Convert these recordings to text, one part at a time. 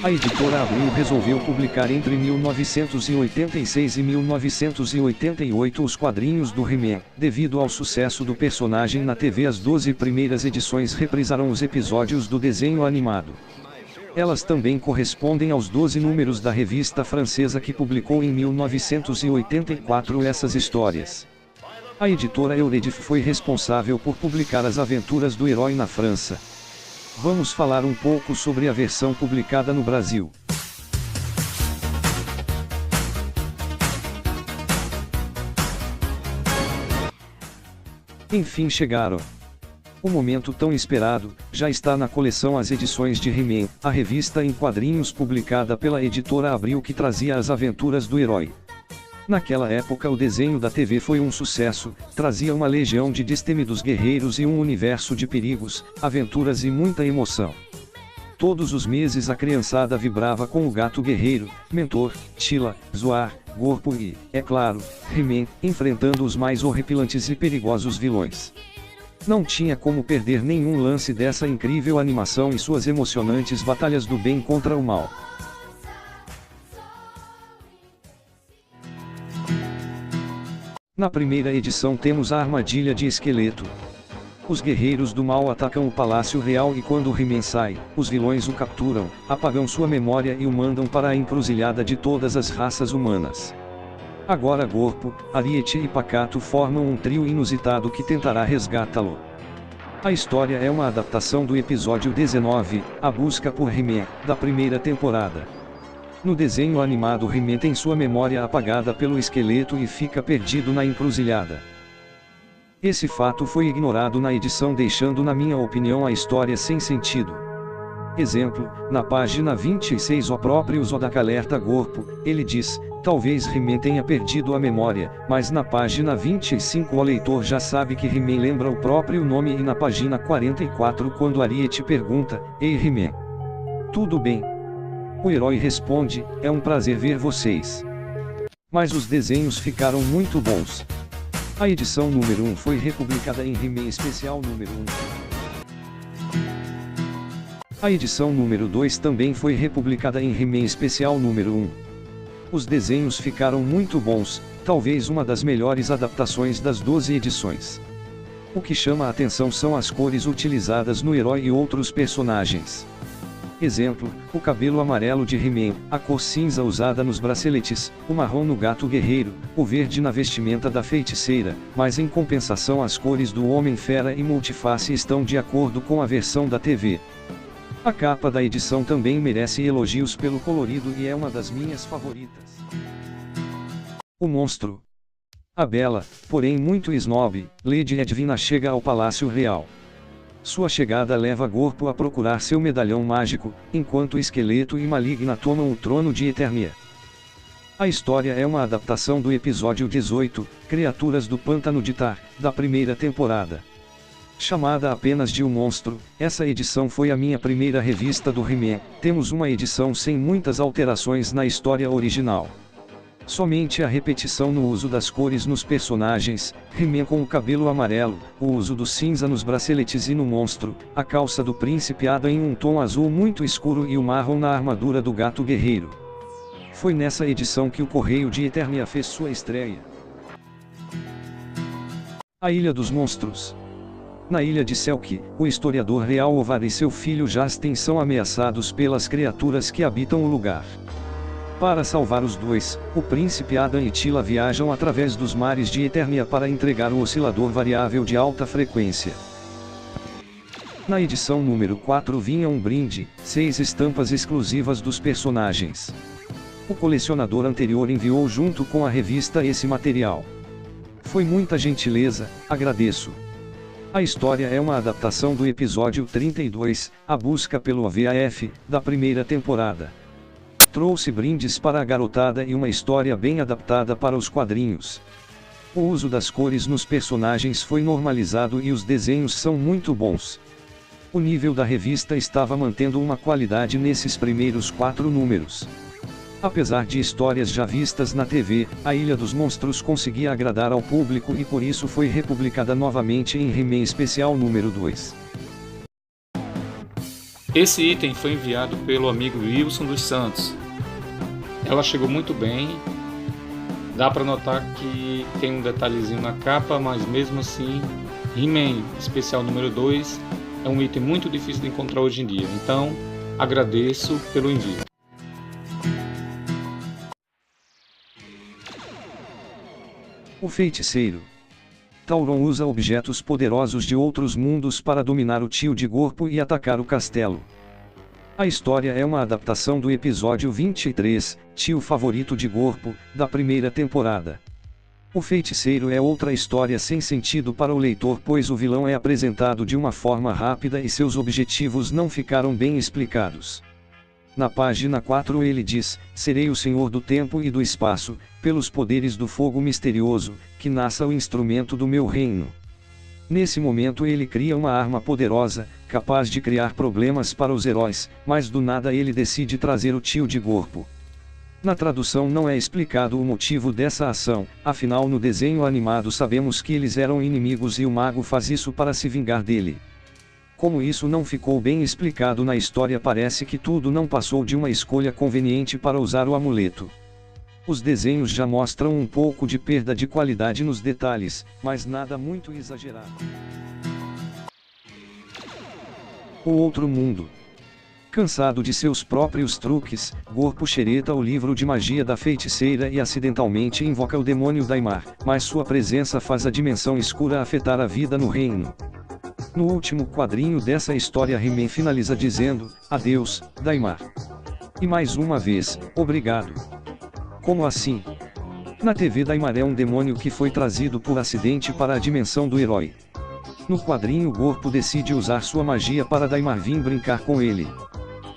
A editora Abril resolveu publicar entre 1986 e 1988 os quadrinhos do He-Man. Devido ao sucesso do personagem na TV, as 12 primeiras edições reprisaram os episódios do desenho animado. Elas também correspondem aos 12 números da revista francesa que publicou em 1984 essas histórias. A editora Euredif foi responsável por publicar as aventuras do herói na França. Vamos falar um pouco sobre a versão publicada no Brasil. Enfim chegaram. O momento tão esperado, já está na coleção as edições de He-Man, a revista em quadrinhos publicada pela editora Abril que trazia as aventuras do herói. Naquela época o desenho da TV foi um sucesso, trazia uma legião de destemidos guerreiros e um universo de perigos, aventuras e muita emoção. Todos os meses a criançada vibrava com o Gato Guerreiro, Mentor, Tila, Zoar, Gorpo e, é claro, He-Man, enfrentando os mais horripilantes e perigosos vilões. Não tinha como perder nenhum lance dessa incrível animação e suas emocionantes batalhas do bem contra o mal. Na primeira edição temos a armadilha de Esqueleto. Os guerreiros do mal atacam o Palácio Real e quando He-Man sai, os vilões o capturam, apagam sua memória e o mandam para a encruzilhada de todas as raças humanas. Agora Gorpo, Ariete e Pacato formam um trio inusitado que tentará resgatá-lo. A história é uma adaptação do episódio 19, A Busca por He-Man, da primeira temporada. No desenho animado He-Man tem sua memória apagada pelo esqueleto e fica perdido na encruzilhada. Esse fato foi ignorado na edição deixando na minha opinião a história sem sentido. Exemplo, na página 26 o próprio Zodak alerta Gorpo, ele diz, talvez He-Man tenha perdido a memória, mas na página 25 o leitor já sabe que He-Man lembra o próprio nome e na página 44 quando Ariete pergunta, ei He-Man, tudo bem? O herói responde, é um prazer ver vocês. Mas os desenhos ficaram muito bons. A edição número 1 foi republicada em He-Man Especial número 1. A edição número 2 também foi republicada em He-Man Especial número 1. Os desenhos ficaram muito bons, talvez uma das melhores adaptações das 12 edições. O que chama a atenção são as cores utilizadas no herói e outros personagens. Exemplo, o cabelo amarelo de He-Man, a cor cinza usada nos braceletes, o marrom no Gato Guerreiro, o verde na vestimenta da feiticeira, mas em compensação as cores do Homem-Fera e Multiface estão de acordo com a versão da TV. A capa da edição também merece elogios pelo colorido e é uma das minhas favoritas. O monstro. A bela, porém muito snob, Lady Edwina chega ao Palácio Real. Sua chegada leva Gorpo a procurar seu medalhão mágico, enquanto Esqueleto e Maligna tomam o trono de Eternia. A história é uma adaptação do episódio 18, Criaturas do Pântano de Tar, da primeira temporada. Chamada apenas de O Monstro, essa edição foi a minha primeira revista do He-Man. Temos uma edição sem muitas alterações na história original. Somente a repetição no uso das cores nos personagens, He-Man com o cabelo amarelo, o uso do cinza nos braceletes e no monstro, a calça do Príncipe Adam em um tom azul muito escuro e o marrom na armadura do Gato Guerreiro. Foi nessa edição que o Correio de Eternia fez sua estreia. A Ilha dos Monstros. Na ilha de Selkie, o historiador real Ovar e seu filho Jasten são ameaçados pelas criaturas que habitam o lugar. Para salvar os dois, o príncipe Adam e Tila viajam através dos mares de Eternia para entregar o oscilador variável de alta frequência. Na edição número 4 vinha um brinde, 6 estampas exclusivas dos personagens. O colecionador anterior enviou junto com a revista esse material. Foi muita gentileza, agradeço. A história é uma adaptação do episódio 32, A Busca pelo VAF, da primeira temporada. Trouxe brindes para a garotada e uma história bem adaptada para os quadrinhos. O uso das cores nos personagens foi normalizado e os desenhos são muito bons. O nível da revista estava mantendo uma qualidade nesses primeiros 4 números. Apesar de histórias já vistas na TV, a Ilha dos Monstros conseguia agradar ao público e por isso foi republicada novamente em He-Man Especial número 2. Esse item foi enviado pelo amigo Wilson dos Santos. Ela chegou muito bem. Dá para notar que tem um detalhezinho na capa, mas mesmo assim, He-Man especial número 2 é um item muito difícil de encontrar hoje em dia. Então, agradeço pelo envio. O feiticeiro. Tauron usa objetos poderosos de outros mundos para dominar o tio de Gorpo e atacar o castelo. A história é uma adaptação do episódio 23, Tio Favorito de Gorpo, da primeira temporada. O feiticeiro é outra história sem sentido para o leitor, pois o vilão é apresentado de uma forma rápida e seus objetivos não ficaram bem explicados. Na página 4 ele diz: "Serei o senhor do tempo e do espaço, pelos poderes do fogo misterioso, que nasça o instrumento do meu reino." Nesse momento ele cria uma arma poderosa, capaz de criar problemas para os heróis, mas do nada ele decide trazer o tio de Gorpo. Na tradução não é explicado o motivo dessa ação, afinal no desenho animado sabemos que eles eram inimigos e o mago faz isso para se vingar dele. Como isso não ficou bem explicado na história, parece que tudo não passou de uma escolha conveniente para usar o amuleto. Os desenhos já mostram um pouco de perda de qualidade nos detalhes, mas nada muito exagerado. O outro mundo. Cansado de seus próprios truques, Gorpo xereta o livro de magia da feiticeira e acidentalmente invoca o demônio Daimar, mas sua presença faz a dimensão escura afetar a vida no reino. No último quadrinho dessa história, He-Man finaliza dizendo: "Adeus, Daimar." E mais uma vez, obrigado. Como assim? Na TV, Daimar é um demônio que foi trazido por acidente para a dimensão do herói. No quadrinho, Gorpo decide usar sua magia para Daimar vir brincar com ele.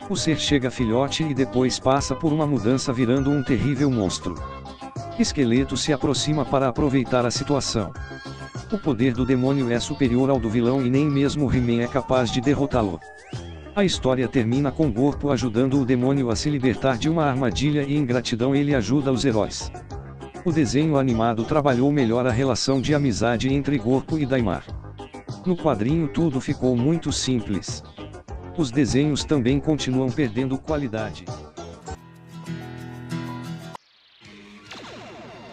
O ser chega filhote e depois passa por uma mudança virando um terrível monstro. Esqueleto se aproxima para aproveitar a situação. O poder do demônio é superior ao do vilão e nem mesmo He-Man é capaz de derrotá-lo. A história termina com Gorpo ajudando o demônio a se libertar de uma armadilha e em gratidão ele ajuda os heróis. O desenho animado trabalhou melhor a relação de amizade entre Gorpo e Daimar. No quadrinho tudo ficou muito simples. Os desenhos também continuam perdendo qualidade.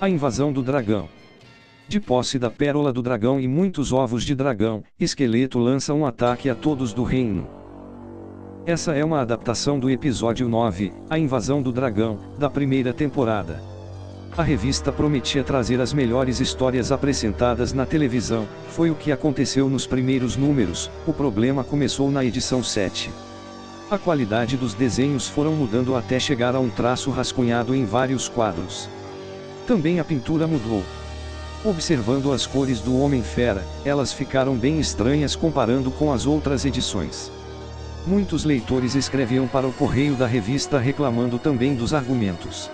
A invasão do dragão. De posse da pérola do dragão e muitos ovos de dragão, Esqueleto lança um ataque a todos do reino. Essa é uma adaptação do episódio 9, A Invasão do Dragão, da primeira temporada. A revista prometia trazer as melhores histórias apresentadas na televisão, foi o que aconteceu nos primeiros números, o problema começou na edição 7. A qualidade dos desenhos foram mudando até chegar a um traço rascunhado em vários quadros. Também a pintura mudou. Observando as cores do Homem-Fera, elas ficaram bem estranhas comparando com as outras edições. Muitos leitores escreviam para o correio da revista reclamando também dos argumentos.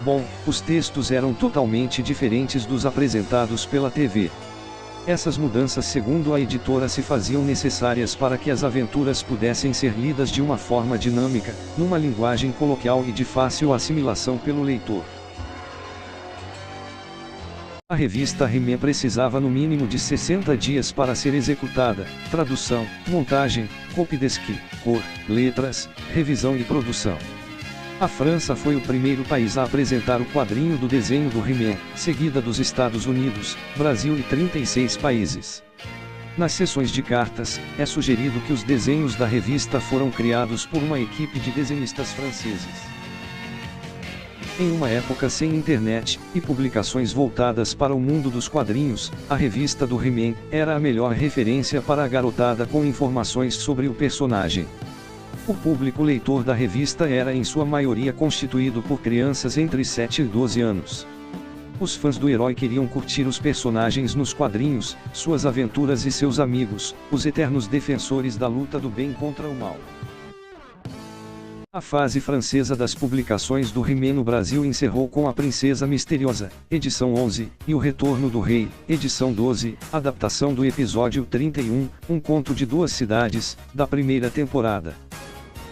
Bom, os textos eram totalmente diferentes dos apresentados pela TV. Essas mudanças, segundo a editora, se faziam necessárias para que as aventuras pudessem ser lidas de uma forma dinâmica, numa linguagem coloquial e de fácil assimilação pelo leitor. A revista He-Man precisava no mínimo de 60 dias para ser executada: tradução, montagem, copydesk, cor, letras, revisão e produção. A França foi o primeiro país a apresentar o quadrinho do desenho do He-Man, seguida dos Estados Unidos, Brasil e 36 países. Nas sessões de cartas, é sugerido que os desenhos da revista foram criados por uma equipe de desenhistas franceses. Em uma época sem internet e publicações voltadas para o mundo dos quadrinhos, a revista do He-Man era a melhor referência para a garotada com informações sobre o personagem. O público leitor da revista era em sua maioria constituído por crianças entre 7 e 12 anos. Os fãs do herói queriam curtir os personagens nos quadrinhos, suas aventuras e seus amigos, os eternos defensores da luta do bem contra o mal. A fase francesa das publicações do He-Man no Brasil encerrou com A Princesa Misteriosa, edição 11, e O Retorno do Rei, edição 12, adaptação do episódio 31, Um Conto de Duas Cidades, da primeira temporada.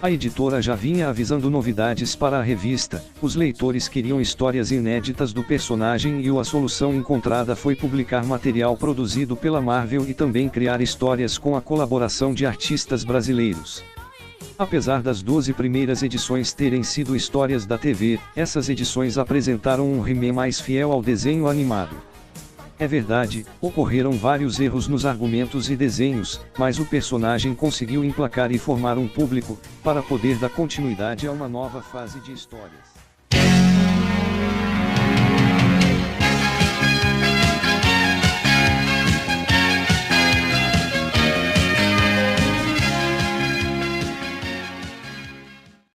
A editora já vinha avisando novidades para a revista, os leitores queriam histórias inéditas do personagem e a solução encontrada foi publicar material produzido pela Marvel e também criar histórias com a colaboração de artistas brasileiros. Apesar das 12 primeiras edições terem sido histórias da TV, essas edições apresentaram um He-Man mais fiel ao desenho animado. É verdade, ocorreram vários erros nos argumentos e desenhos, mas o personagem conseguiu emplacar e formar um público, para poder dar continuidade a uma nova fase de histórias.